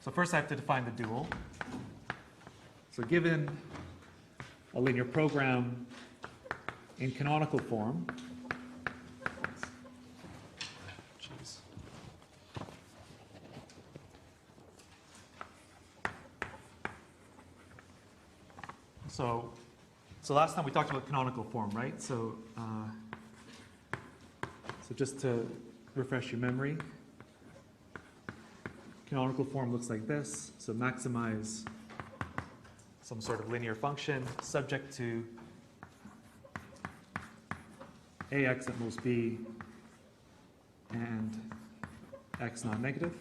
So first I have to define the dual. So given a linear program in canonical form, So last time we talked about canonical form, right? So just to refresh your memory, canonical form looks like this. So maximize some sort of linear function subject to ax at most b and x non-negative.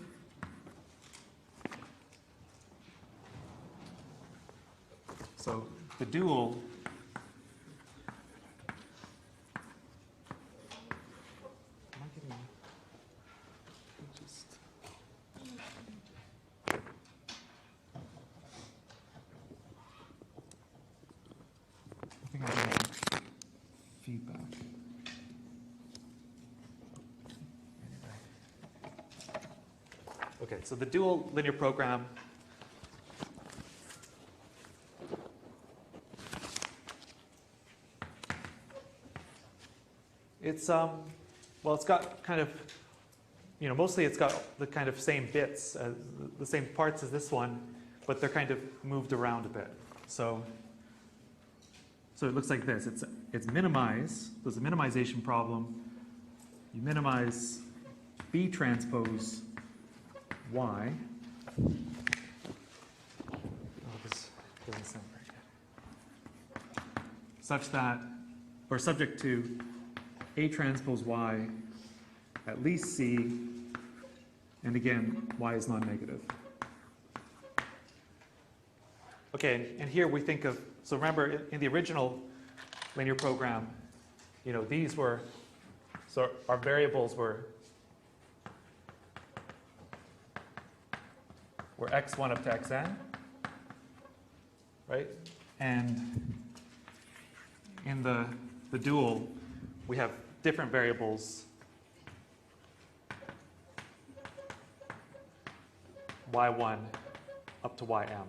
So the dual feedback. Okay, so the dual linear program well, it's got kind of, mostly it's got the kind of same bits, the same parts as this one, but they're kind of moved around a bit. So it looks like this. It's minimize. There's a minimization problem. You minimize B transpose Y. Oh, this doesn't sound very good. Such that, or subject to A transpose Y at least C, and again, Y is non-negative. Okay, and here we think of, so remember in the original linear program, these were, so our variables were x1 up to xn, right? And in the dual, we have different variables, y1 up to ym,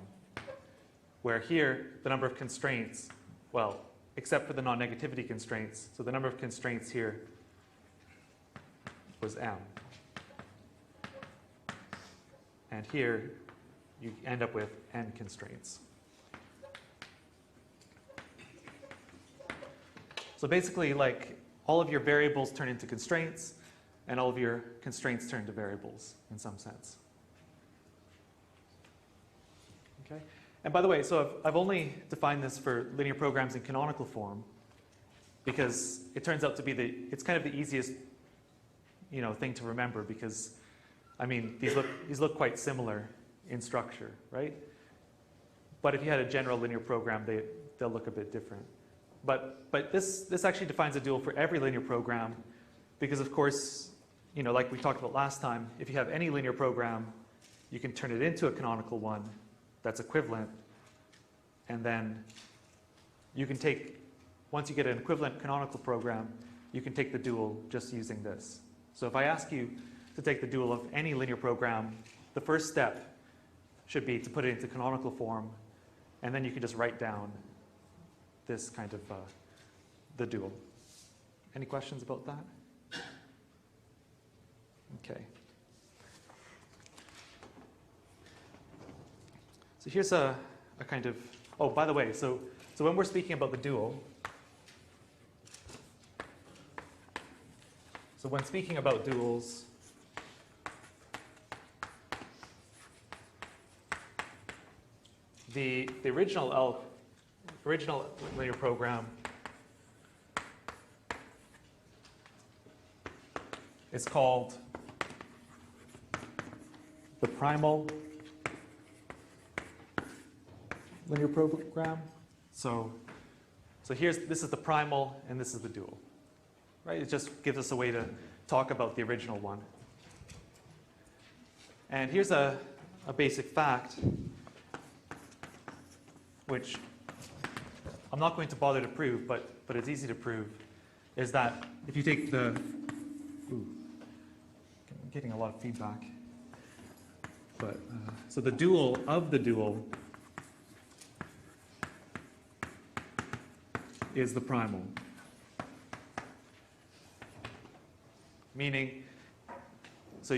where here the number of constraints, well, except for the non-negativity constraints, so the number of constraints here was m. And here you end up with n constraints. So basically, like, all of your variables turn into constraints, and all of your constraints turn to variables in some sense. Okay? And by the way, so I've only defined this for linear programs in canonical form because it turns out to be it's kind of the easiest, thing to remember because, I mean, these look quite similar in structure, right? But if you had a general linear program, they'll look a bit different. But this actually defines a dual for every linear program because, of course, like we talked about last time, if you have any linear program, you can turn it into a canonical one that's equivalent, and then you can take, once you get an equivalent canonical program, you can take the dual just using this. So if I ask you to take the dual of any linear program, the first step should be to put it into canonical form, and then you can just write down this kind of the dual. Any questions about that? Okay. So here's a kind of, oh, by the way, so when we're speaking about the dual, so when speaking about duals, the original linear program is called the primal linear program. So this is the primal and this is the dual, right? It just gives us a way to talk about the original one. And here's a basic fact, which I'm not going to bother to prove, but it's easy to prove, is that if you take the, I'm getting a lot of feedback. but so the dual of the dual is the primal. Meaning, so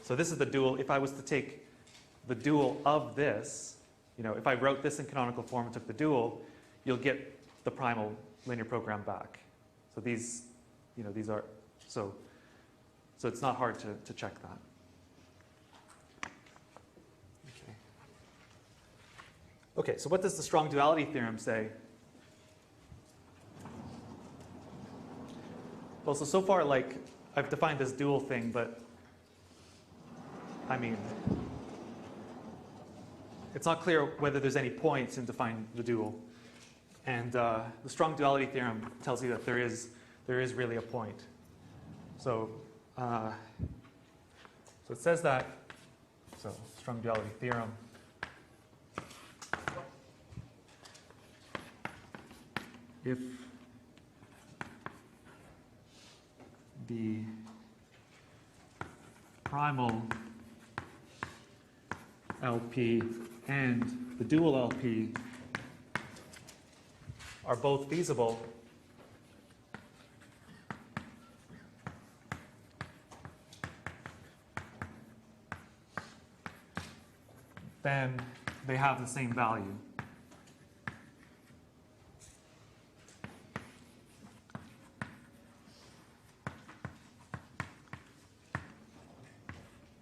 so this is the dual. If I was to take the dual of this, if I wrote this in canonical form and took the dual, you'll get the primal linear program back. So these are, so it's not hard to check that. Okay, so what does the strong duality theorem say? Well, so far, I've defined this dual thing, but I mean, it's not clear whether there's any points in defining the dual. And the strong duality theorem tells you that there is really a point. So it says that, so strong duality theorem. If the primal LP and the dual LP are both feasible, then they have the same value.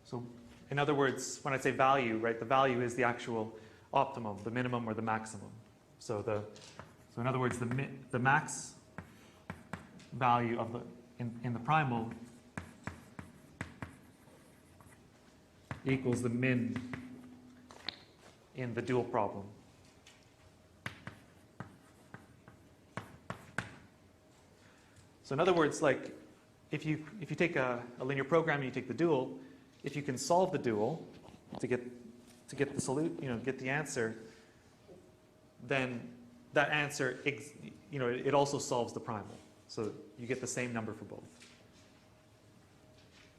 So in other words, when I say value, right, the value is the actual optimum, the minimum or the maximum. So in other words, the max value of in the primal equals the min in the dual problem. So in other words, if you take a linear program and you take the dual, if you can solve the dual to get the solution, get the answer, then that answer, it also solves the primal. So you get the same number for both.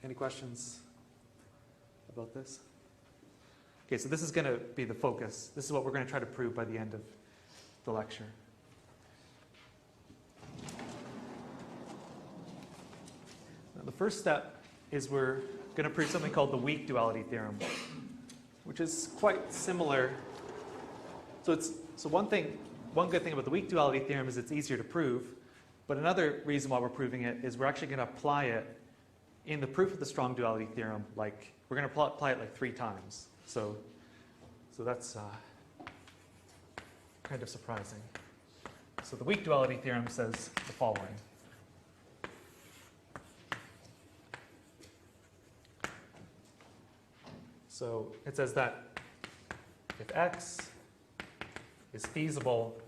Any questions about this? Okay, so this is going to be the focus. This is what we're going to try to prove by the end of the lecture. Now, the first step is we're going to prove something called the weak duality theorem, which is quite similar. So one good thing about the weak duality theorem is it's easier to prove, but another reason why we're proving it is we're actually going to apply it in the proof of the strong duality theorem. We're going to apply it 3 times. So that's kind of surprising. So the weak duality theorem says the following. So it says that if X is feasible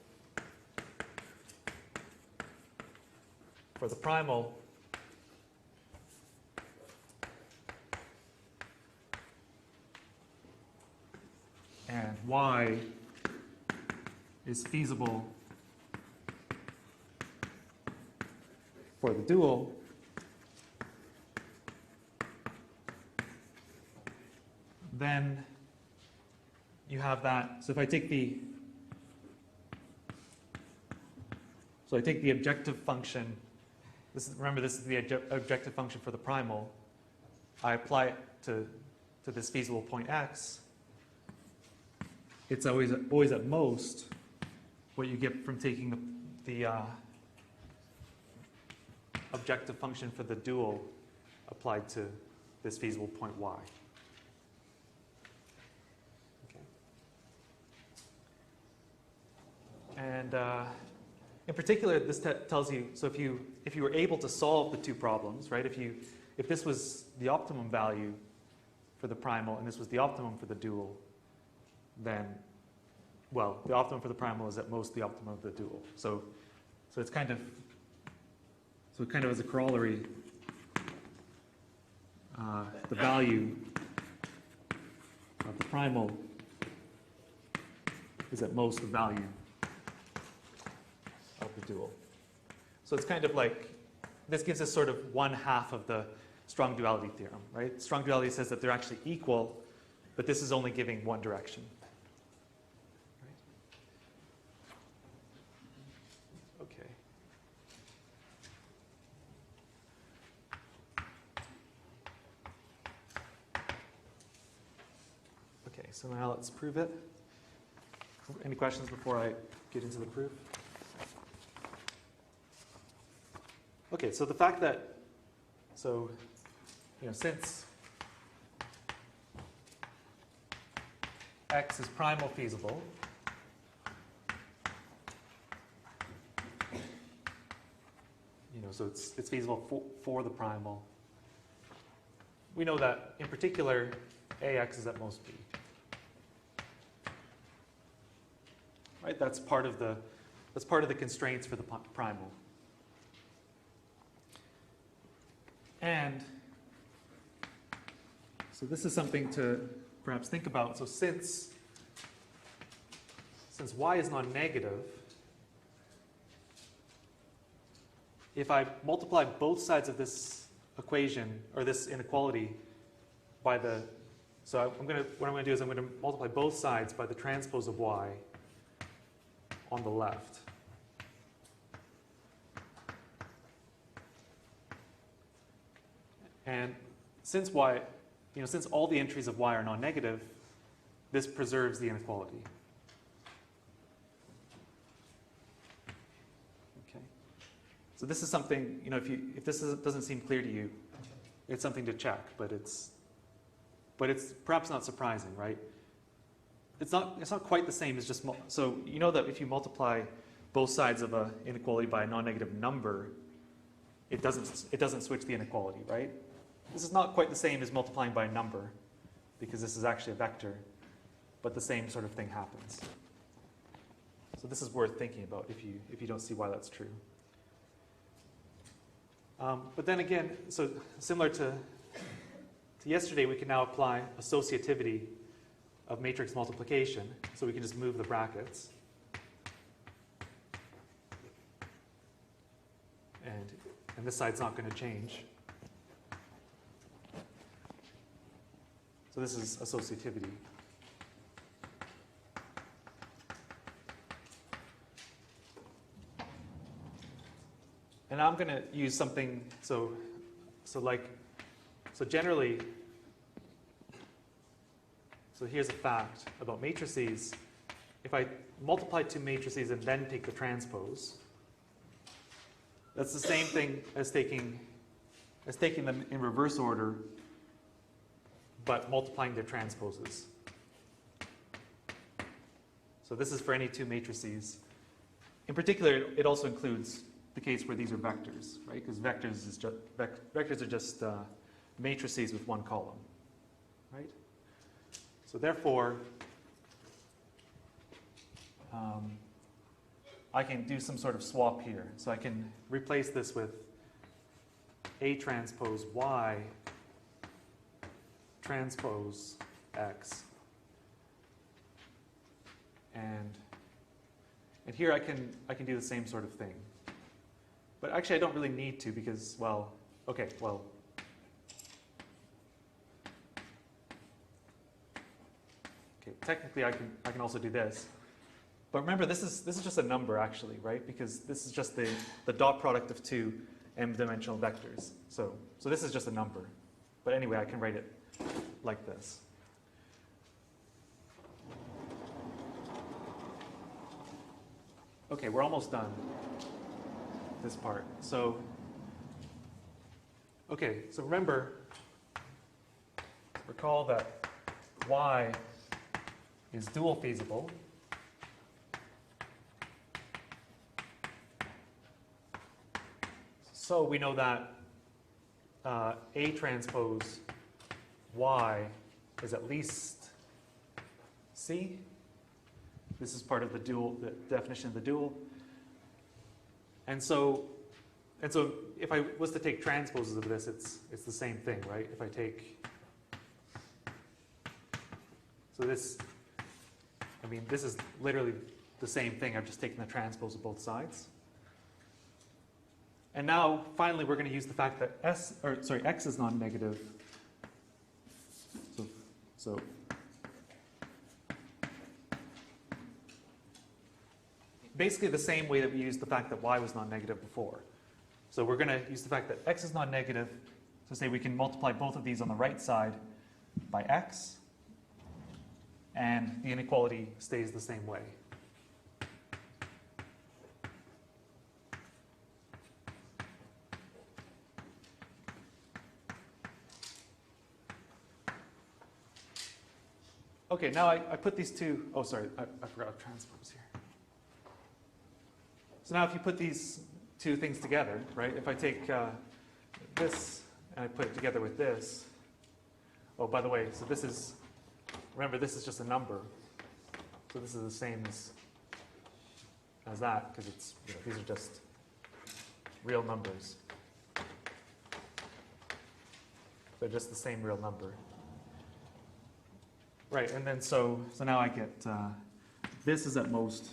for the primal, and Y is feasible for the dual, then you have that. So if I take the objective function, remember this is the objective function for the primal, I apply it to this feasible point X, it's always at most what you get from taking the objective function for the dual applied to this feasible point Y. And in particular, this tells you, so if you were able to solve the 2 problems, right? If this was the optimum value for the primal and this was the optimum for the dual, then, well, the optimum for the primal is at most the optimum of the dual. So it's kind of as a corollary, the value of the primal is at most the value of the dual. So it's kind of like, this gives us sort of 1/2 of the strong duality theorem, right? Strong duality says that they're actually equal, but this is only giving one direction. Right? Okay. Okay, so now let's prove it. Any questions before I get into the proof? Okay, so the fact that, since x is primal feasible, so it's feasible for the primal. We know that in particular, ax is at most b. Right? That's part of the constraints for the primal. And so this is something to perhaps think about. So since y is non-negative, if I multiply both sides of this equation or this inequality by what I'm going to do is I'm going to multiply both sides by the transpose of y on the left. And since y, since all the entries of y are non-negative, this preserves the inequality. Okay. So this is something, if this doesn't seem clear to you, it's something to check, but it's perhaps not surprising, right? It's not quite the same as just, so you know that if you multiply both sides of an inequality by a non-negative number, it doesn't switch the inequality, right? This is not quite the same as multiplying by a number, because this is actually a vector, but the same sort of thing happens. So this is worth thinking about if you don't see why that's true. But then again, so similar to yesterday, we can now apply associativity of matrix multiplication. So we can just move the brackets. And this side's not going to change. So this is associativity. And I'm going to use something, so generally, so here's a fact about matrices. If I multiply two matrices and then take the transpose, that's the same thing as taking them in reverse order, but multiplying their transposes. So this is for any two matrices. In particular, it also includes the case where these are vectors, right? Because vectors are just matrices with one column, right? So therefore, I can do some sort of swap here. So I can replace this with A transpose Y transpose X. And here I can do the same sort of thing. But actually I don't really need to because, okay, technically I can also do this. But remember, this is just a number actually, right? Because this is just the dot product of two m-dimensional vectors. So this is just a number. But anyway, I can write it like this. Okay, we're almost done this part. So recall that y is dual feasible. So we know that A transpose Y is at least C. This is part of the definition of the dual. And so if I was to take transposes of this, it's the same thing, right? If I take, this is literally the same thing. I've just taken the transpose of both sides. And now, finally, we're going to use the fact that x is non-negative. So basically the same way that we used the fact that y was non-negative before. So we're going to use the fact that x is non-negative. So say we can multiply both of these on the right side by x, and the inequality stays the same way. Okay, now I put these two, oh sorry, I forgot a transpose here. So now if you put these two things together, right, if I take this and I put it together with this, oh, by the way, so this is, remember this is just a number, so this is the same as that, because it's, these are just real numbers. They're just the same real number. Right, and then so now I get, this is at most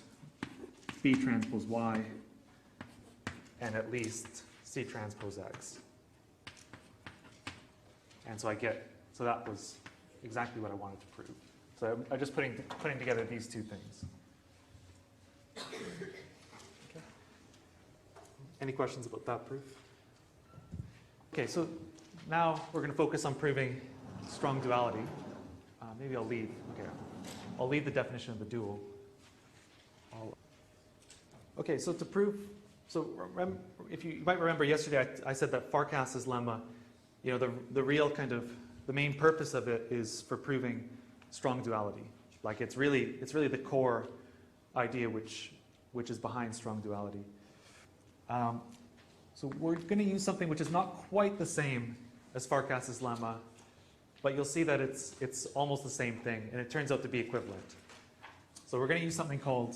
B transpose Y, and at least C transpose X. And so I get, so that was exactly what I wanted to prove. So I'm just putting together these two things. Okay. Any questions about that proof? Okay, so now we're going to focus on proving strong duality. Maybe I'll leave. Okay, I'll leave the definition of the dual. Okay, so to prove, so if you might remember yesterday, I said that Farkas's lemma, the real kind of the main purpose of it is for proving strong duality. Like it's really the core idea which is behind strong duality. So we're going to use something which is not quite the same as Farkas's lemma, but you'll see that it's almost the same thing, and it turns out to be equivalent. So we're going to use something called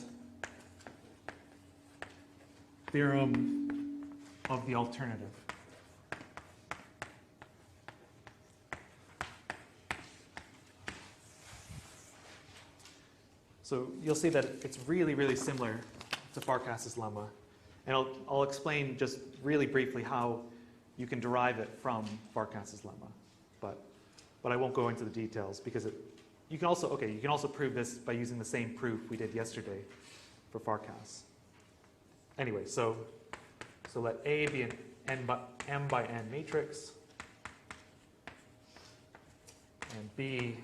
theorem of the alternative. So you'll see that it's really, really similar to Farkas's lemma. And I'll explain just really briefly how you can derive it from Farkas's lemma. But I won't go into the details because you can also prove this by using the same proof we did yesterday for Farkas. Anyway, so let A be an m by n matrix, and B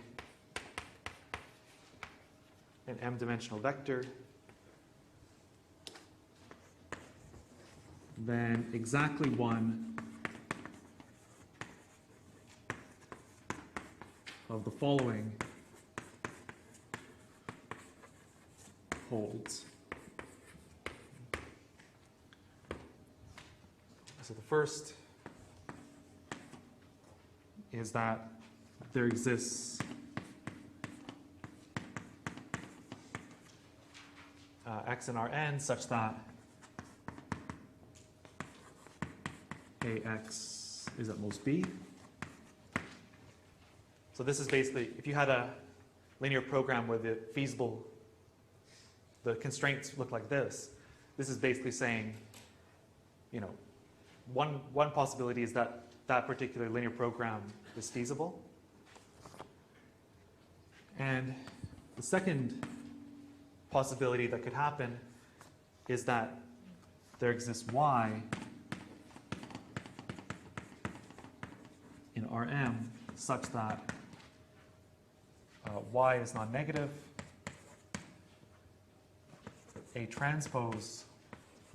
an m-dimensional vector. Then exactly one of the following holds. So the first is that there exists x in Rn such that Ax is at most B. So this is basically, if you had a linear program where the constraints look like this is basically saying, one possibility is that that particular linear program is feasible. And the second possibility that could happen is that there exists y in Rm such that y is non-negative, A transpose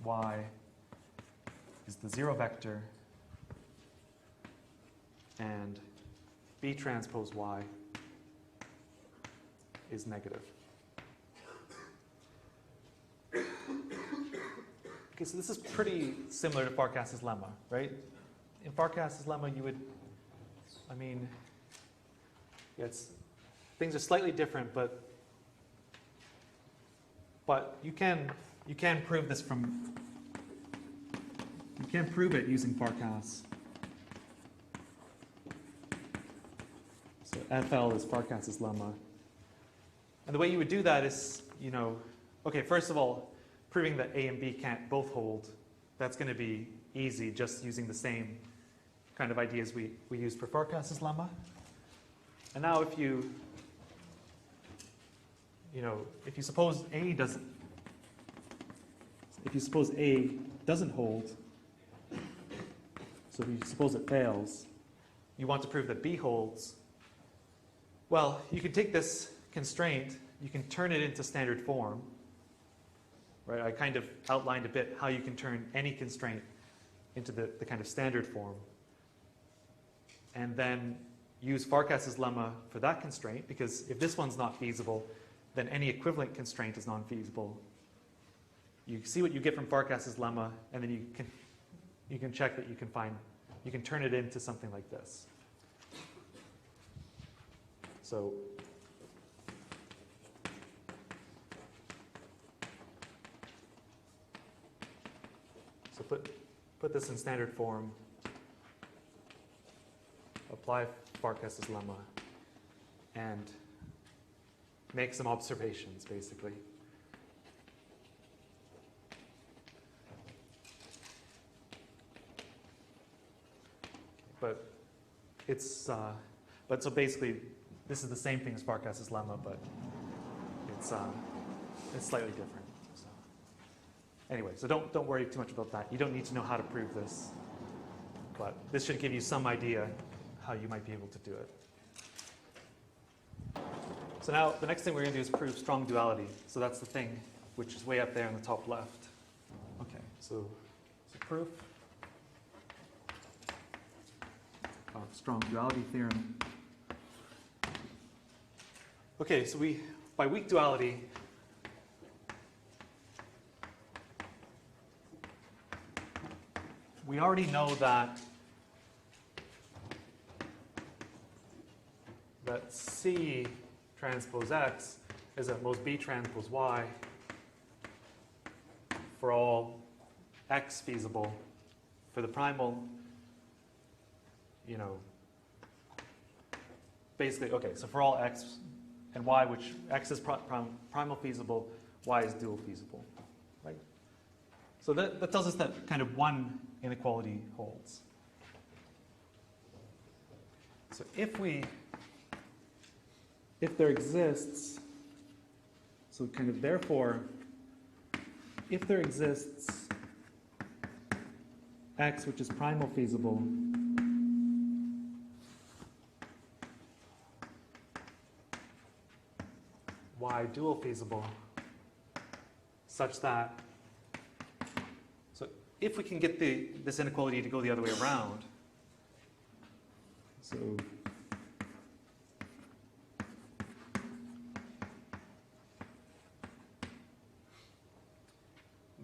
y is the zero vector, and B transpose y is negative. Okay, so this is pretty similar to Farkas's lemma, right? In Farkas's lemma, you would, things are slightly different, but you can prove this you can prove it using Farkas. So FL is Farkas's lemma. And the way you would do that is, okay, first of all, proving that A and B can't both hold, that's going to be easy just using the same kind of ideas we used for Farkas's lemma. And now if you suppose A doesn't hold, so if you suppose it fails, you want to prove that B holds, well, you can take this constraint, you can turn it into standard form. Right? I kind of outlined a bit how you can turn any constraint into the kind of standard form. And then use Farkas's lemma for that constraint, because if this one's not feasible, then any equivalent constraint is non-feasible. You see what you get from Farkas's lemma, and then you can check that you can turn it into something like this. So put this in standard form, apply Farkas's lemma, and make some observations, basically. But so basically, this is the same thing as Farkas's lemma, but it's slightly different. So anyway, so don't worry too much about that. You don't need to know how to prove this, but this should give you some idea how you might be able to do it. So now the next thing we're going to do is prove strong duality. So that's the thing which is way up there in the top left. Okay, so proof of strong duality theorem. Okay, so by weak duality, we already know that C transpose X is at most B transpose Y for all X feasible. For the primal, basically, okay, so for all X and Y, which X is primal feasible, Y is dual feasible, right? So that tells us that kind of one inequality holds. So if there exists, so kind of therefore, if there exists X which is primal feasible, Y dual feasible, such that, so if we can get this inequality to go the other way around, so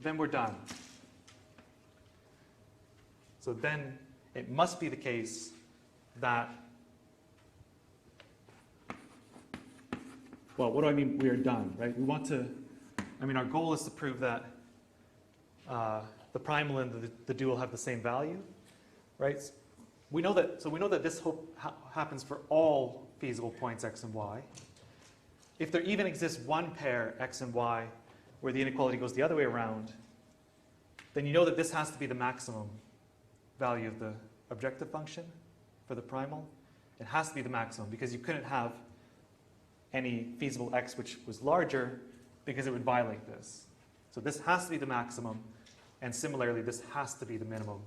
then we're done. So then it must be the case that, well, what do I mean we are done, right? We want to, our goal is to prove that the primal and the dual have the same value, right? We know that this happens for all feasible points X and Y. If there even exists one pair X and Y where the inequality goes the other way around, then you know that this has to be the maximum value of the objective function for the primal. It has to be the maximum because you couldn't have any feasible X which was larger because it would violate this. So this has to be the maximum, and similarly this has to be the minimum.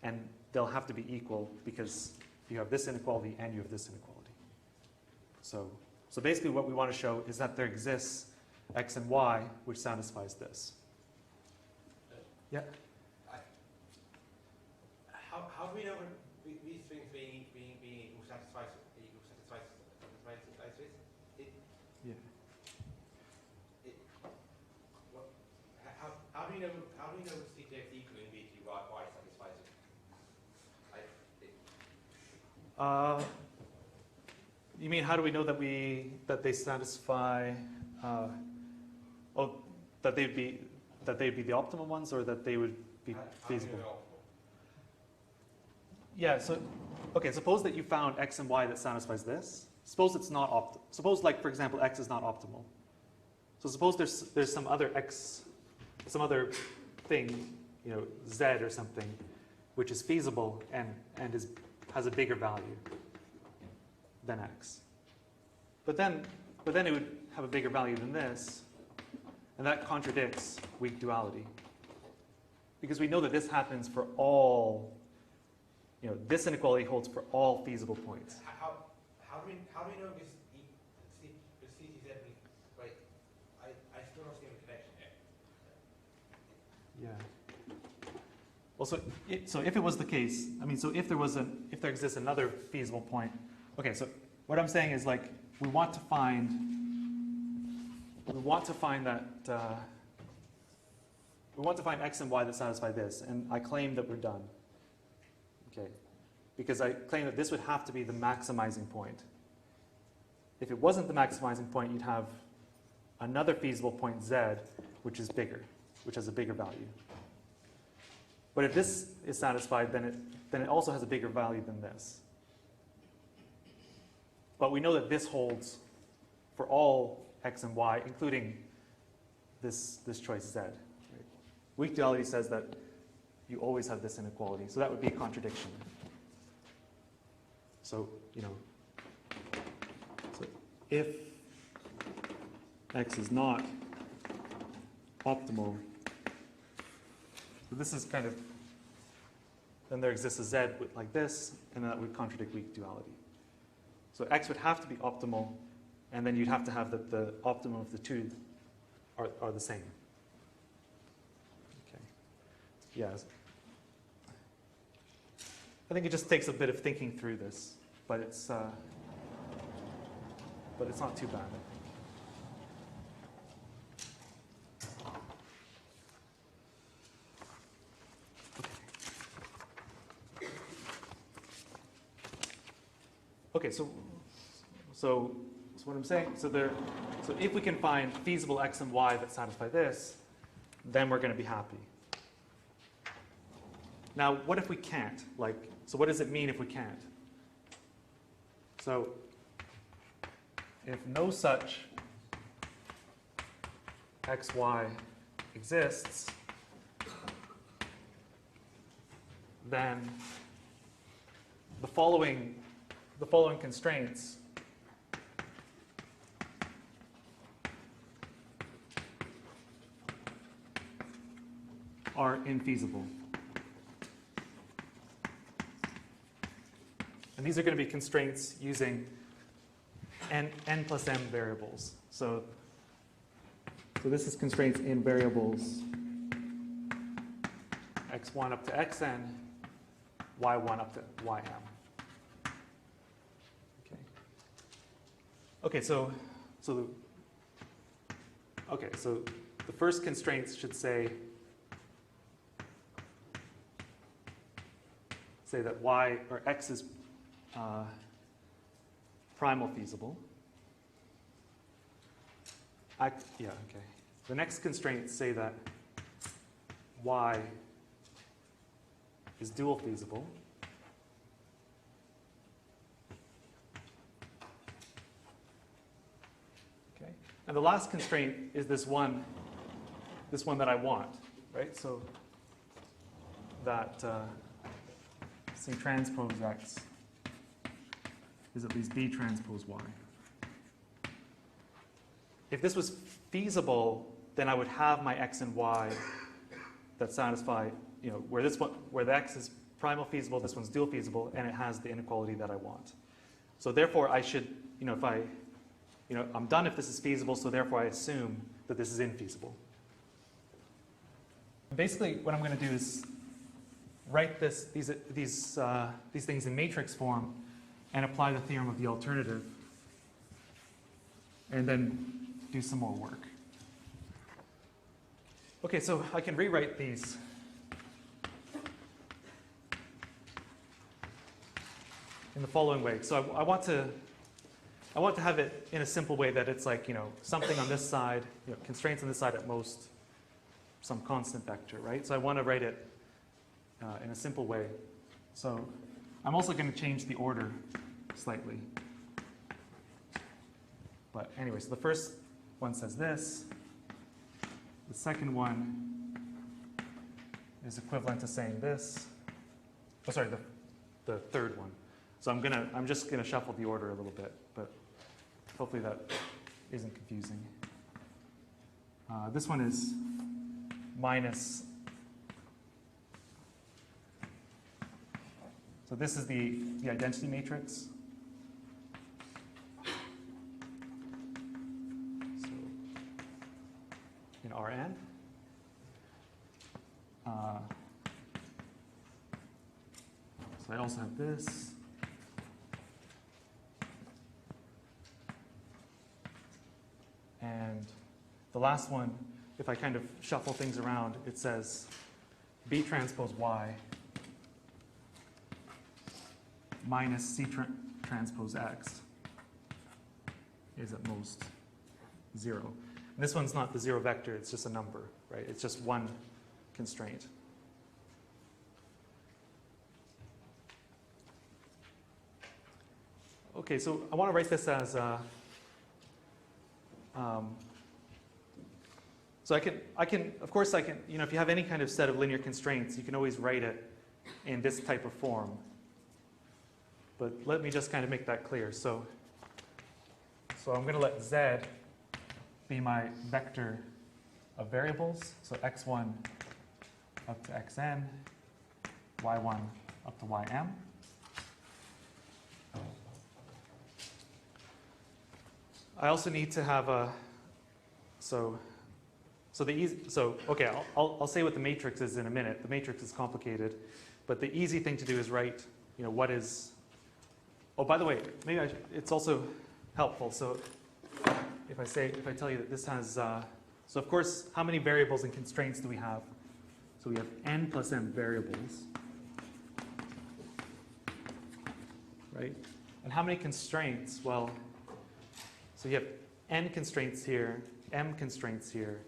And they'll have to be equal because you have this inequality and you have this inequality. So basically what we want to show is that there exists X and Y which satisfies this. Yeah? How do we know when these things being equal satisfies this? Yeah. How do we know CTX equaling B2Y satisfies it? You mean how do we know that they satisfy? That they'd be the optimum ones, or that they would be feasible? Yeah. So, okay. Suppose that you found X and Y that satisfies this. Suppose it's not Suppose, like for example, X is not optimal. So suppose there's some other X, some other thing, Z or something, which is feasible and has a bigger value than x. But then it would have a bigger value than this, and that contradicts weak duality. Because we know that this happens for all, this inequality holds for all feasible points. How do we know this CTZ? Wait, I still don't see the connection here. Yeah. Well, so if it was the case, so if there exists another feasible point, okay. So what I'm saying is like we want to find that. We want to find x and y that satisfy this, and I claim that we're done. Okay, because I claim that this would have to be the maximizing point. If it wasn't the maximizing point, you'd have another feasible point z, which is bigger, which has a bigger value. But if this is satisfied, then it also has a bigger value than this. But we know that this holds for all x and y, including this choice z. Right? Weak duality says that you always have this inequality, so that would be a contradiction. So, so if x is not optimal, so this is kind of, then there exists a z like this, and that would contradict weak duality. So x would have to be optimal, and then you'd have to have that the optimum of the two are the same. Okay. Yes. I think it just takes a bit of thinking through this, but it's not too bad. Okay, so what I'm saying, so if we can find feasible x and y that satisfy this, then we're going to be happy. Now, what if we can't? So what does it mean if we can't? So if no such xy exists, then the following constraints are infeasible. And these are going to be constraints using n plus m variables. So this is constraints in variables x1 up to xn, y1 up to ym. Okay, so the first constraints should say that y or x is primal feasible. The next constraints say that y is dual feasible. Okay, and the last constraint is this one that I want, right? So that say transpose x is at least b transpose y. If this was feasible, then I would have my x and y that satisfy, where the x is primal feasible, this one's dual feasible, and it has the inequality that I want. So therefore, I should, I'm done if this is feasible, so therefore I assume that this is infeasible. Basically, what I'm going to do is write these things in matrix form and apply the theorem of the alternative, and then do some more work. Okay, so I can rewrite these. In the following way. So I want to have it in a simple way that it's like, something on this side, constraints on this side at most, some constant vector, right? So I want to write it in a simple way. So I'm also going to change the order slightly. But anyway, so the first one says this. The second one is equivalent to saying this. oh, sorry, the third one. So I'm just gonna shuffle the order a little bit, but hopefully that isn't confusing. This one is minus. So this is the identity matrix. So in Rn. So I also have this. And the last one, if I kind of shuffle things around, it says B transpose Y minus C transpose X is at most 0. And this one's not the 0 vector, it's just a number, right? It's just one constraint. Okay, so I want to write this as so I can, of course I can, if you have any kind of set of linear constraints, you can always write it in this type of form. But let me just kind of make that clear. So I'm going to let Z be my vector of variables. So x1 up to xn, y1 up to ym. I also need to have a, okay, I'll say what the matrix is in a minute. The matrix is complicated, but the easy thing to do is write, what is, oh, by the way, maybe it's also helpful. So if I tell you that this has, so of course, how many variables and constraints do we have? So we have n plus m variables, right? And how many constraints? Well, so you have n constraints here, m constraints here,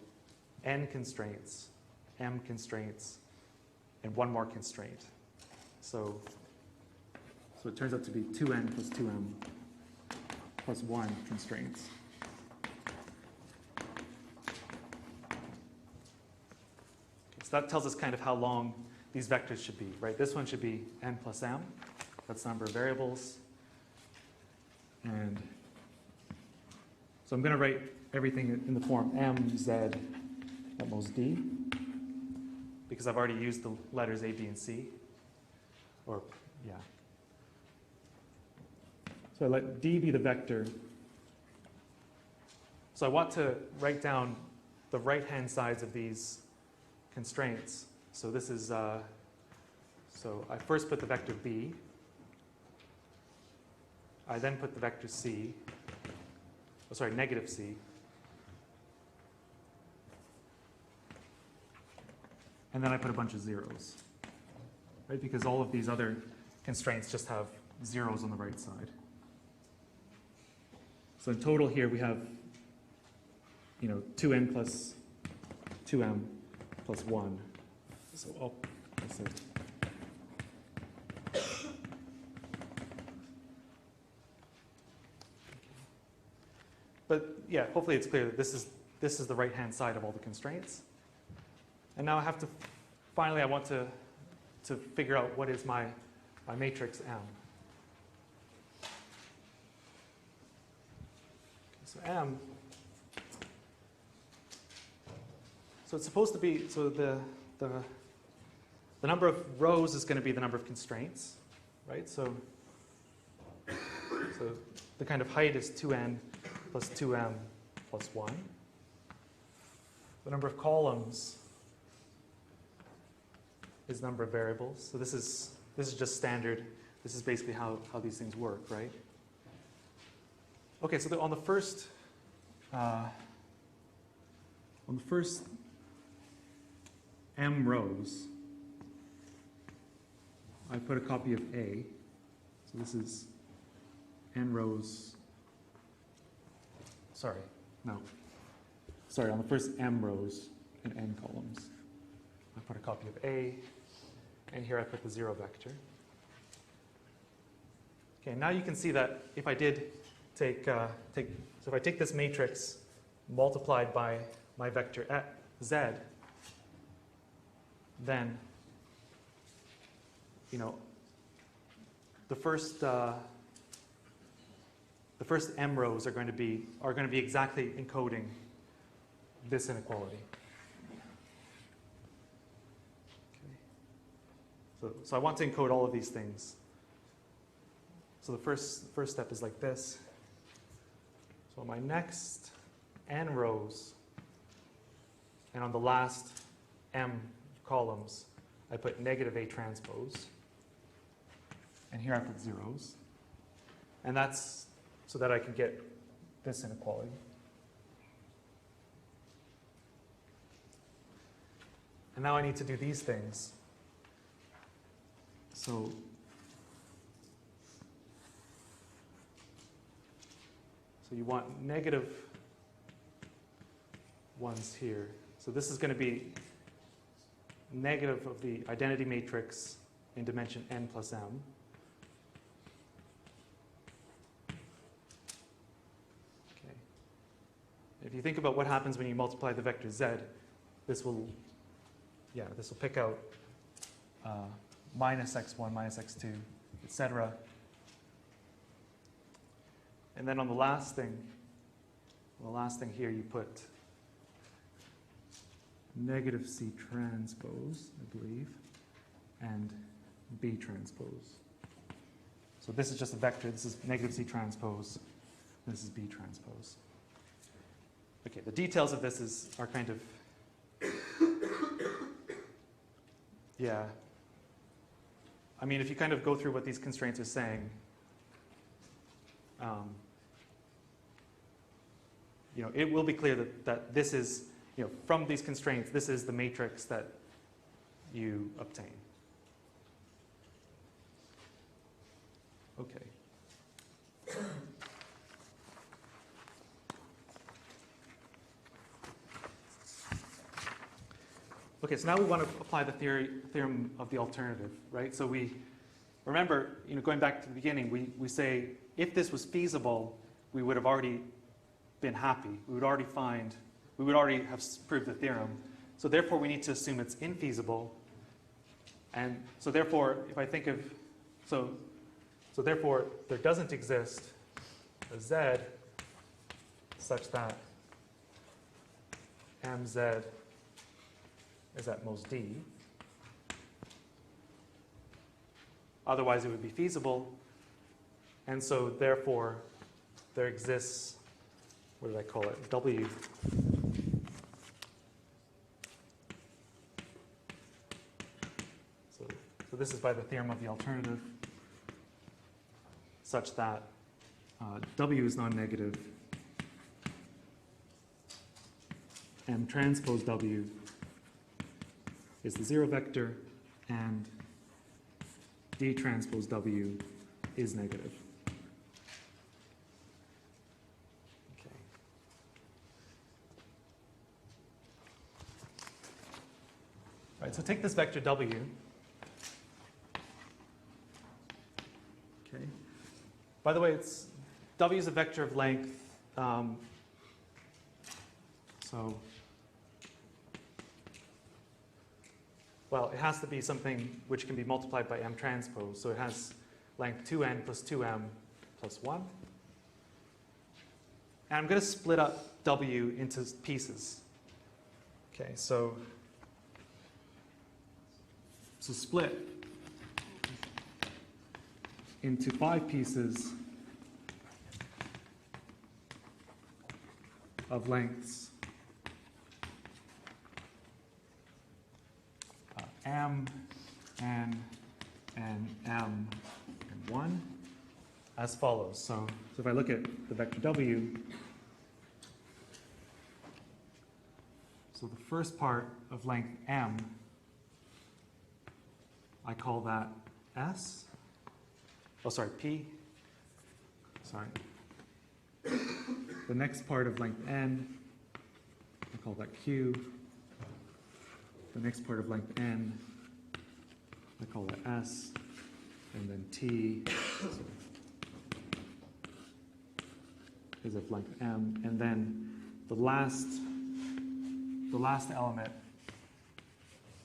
n constraints, m constraints, and one more constraint. So it turns out to be 2n plus 2m plus 1 constraints. Okay, so that tells us kind of how long these vectors should be, right? This one should be n plus m. That's the number of variables. And so I'm going to write everything in the form mz at most d, because I've already used the letters a, b, and c. Or, yeah. So I let d be the vector. So I want to write down the right-hand sides of these constraints. So this is, so I first put the vector b. I then put the vector c. Oh, sorry, negative c. And then I put a bunch of zeros, right? Because all of these other constraints just have zeros on the right side. So in total here we have, 2n plus 2m plus 1. So that's it. But yeah, hopefully it's clear that this is the right-hand side of all the constraints. And now I have to, finally I want to figure out what is my matrix M. So M, so it's supposed to be, so the number of rows is going to be the number of constraints, right? So the kind of height is 2n plus 2m plus 1. The number of columns is number of variables. So this is just standard. This is basically how these things work, right? Okay, so on the first m rows, I put a copy of A. So this is n rows. Sorry, on the first m rows and n columns, I put a copy of A, and here I put the 0 vector. Okay, now you can see that if I did so if I take this matrix multiplied by my vector z, then you know, the first m rows are going to be exactly encoding this inequality. Okay. So I want to encode all of these things. So the first step is like this. So my next n rows, and on the last m columns, I put negative A transpose. And here I put zeros. And that's so that I can get this inequality. And now I need to do these things. So you want negative ones here. So this is going to be negative of the identity matrix in dimension n plus m. Okay. If you think about what happens when you multiply the vector z, this will pick out minus x1, minus x2, etc. And then on the last thing here, you put negative C transpose, I believe, and B transpose. So this is just a vector. This is negative C transpose. This is B transpose. Okay, the details of this are kind of, yeah. I mean, if you kind of go through what these constraints are saying, you know, it will be clear that this is, you know, from these constraints, this is the matrix that you obtain. Okay. Okay, so now we want to apply the theorem of the alternative, right? So we remember, you know, going back to the beginning, we say if this was feasible, we would have already been happy. We would already have proved the theorem. So therefore, we need to assume it's infeasible. And so therefore, if I think of, so therefore, there doesn't exist a z such that mz is at most d. Otherwise, it would be feasible. And so therefore, there exists, what did I call it, W. So this is by the theorem of the alternative, such that W is non-negative, M transpose W is the zero vector, and D transpose W is negative. Okay. All right, so take this vector W. Okay. By the way, W is a vector of length. Well, it has to be something which can be multiplied by M transpose. So it has length 2n plus 2m plus 1. And I'm going to split up W into pieces. Okay, so split into 5 pieces of lengths m, n, and m, and 1 as follows. So if I look at the vector W, so the first part of length m, I call that S. Oh, sorry, P. Sorry. The next part of length n, I call that Q. The next part of length n, I call that S. And then T is of length m. And then the last element,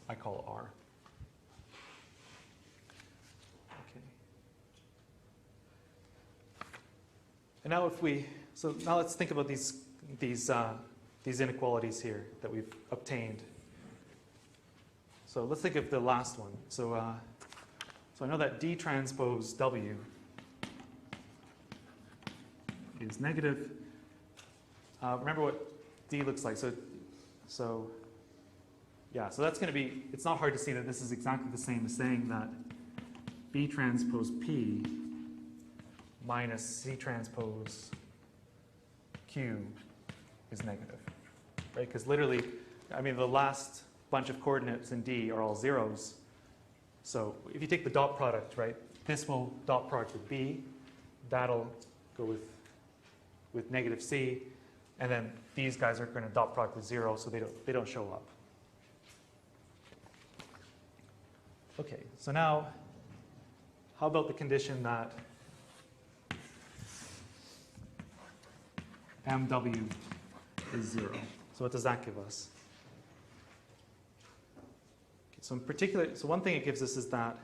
I call R. And now so now let's think about these inequalities here that we've obtained. So let's think of the last one. So I know that D transpose W is negative. Remember what D looks like. So that's going to be, it's not hard to see that this is exactly the same as saying that B transpose P minus C transpose Q is negative, right? Because literally, I mean, the last bunch of coordinates in D are all zeros. So if you take the dot product, right, this will dot product with B, that'll go with negative C, and then these guys are going to dot product with 0, so they don't show up. Okay, so now, how about the condition that MW is 0? So what does that give us? Okay, so in particular, so one thing it gives us is that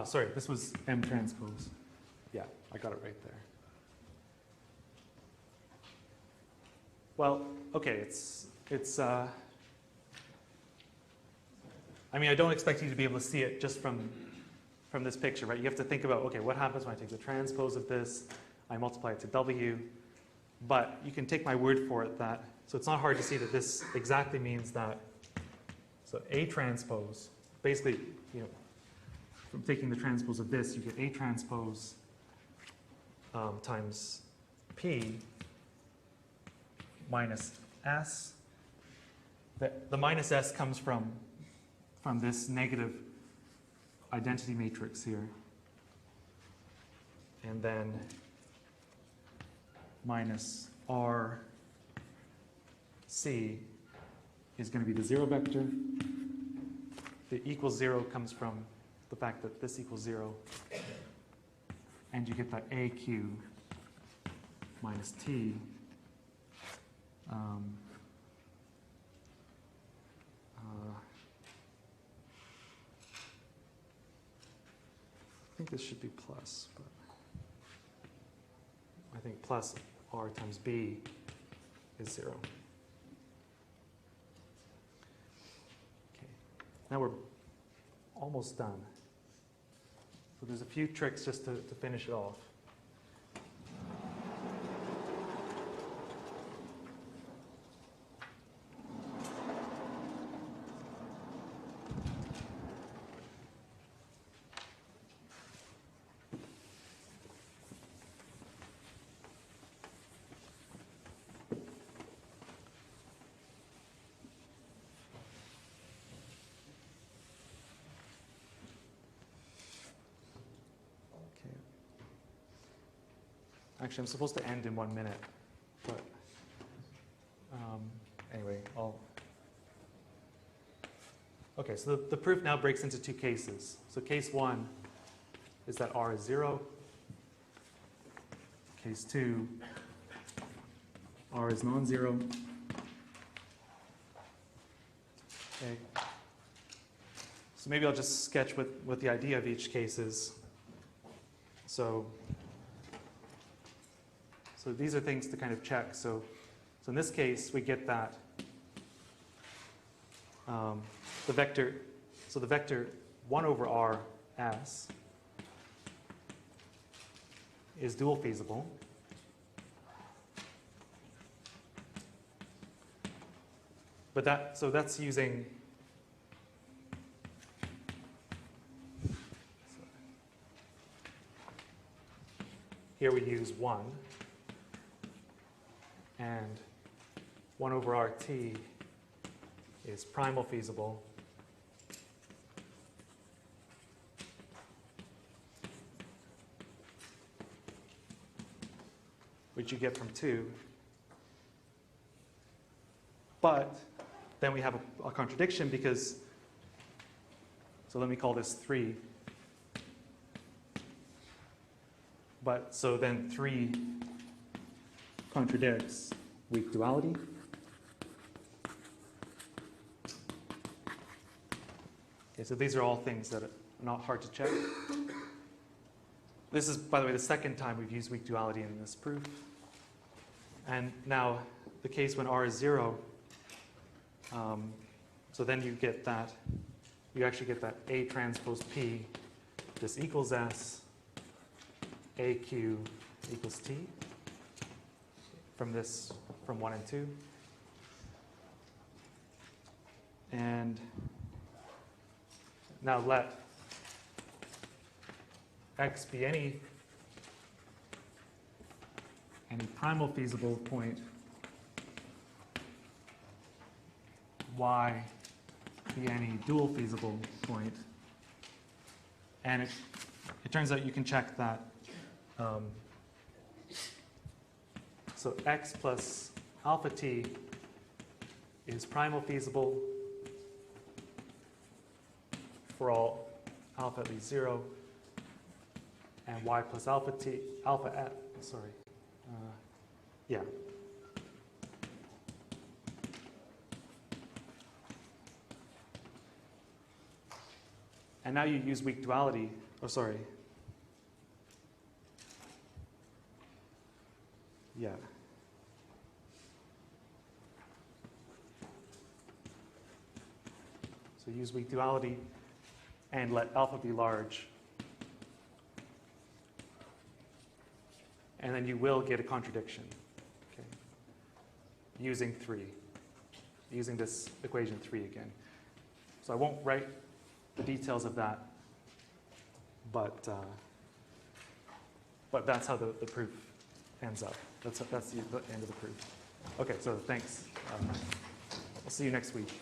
sorry, this was M transpose. Yeah, I got it right there. Well, okay, I mean, I don't expect you to be able to see it just from this picture, right? You have to think about, okay, what happens when I take the transpose of this, I multiply it to W, but you can take my word for it that, so it's not hard to see that this exactly means that, so A transpose, basically, from taking the transpose of this, you get A transpose times P minus S. The minus S comes from this negative identity matrix here. And then minus RC is going to be the 0 vector. The equals 0 comes from the fact that this equals 0. And you get that AQ minus T. I think this should be plus, but I think plus R times B is 0. Okay, now we're almost done. So there's a few tricks just to finish it off. Actually, I'm supposed to end in 1 minute, but anyway, Okay, so the proof now breaks into two cases. So case 1 is that R is 0. Case 2, R is non-zero. Okay. So maybe I'll just sketch what the idea of each case is. So these are things to kind of check. So in this case, we get that the vector 1 over R S is dual feasible. But that's using here we use 1. And 1 over RT is primal feasible. Which you get from 2. But then we have a contradiction because, so let me call this 3. But so then 3 contradicts weak duality. Okay, so these are all things that are not hard to check. This is, by the way, the second time we've used weak duality in this proof. And now the case when R is 0, so then you get that, you actually get that A transpose P, this equals S, AQ equals T, from this, from 1 and 2. And now let X be any primal feasible point, Y be any dual feasible point, and it turns out you can check that. So X plus alpha T is primal feasible for all alpha at least 0, and Y plus alpha T, alpha at, sorry, yeah. And now you use weak duality, oh sorry. Yeah. So use weak duality and let alpha be large. And then you will get a contradiction, okay, using 3, using this equation 3 again. So I won't write the details of that, but that's how the proof ends up. That's the end of the proof. Okay, so thanks. I'll see you next week.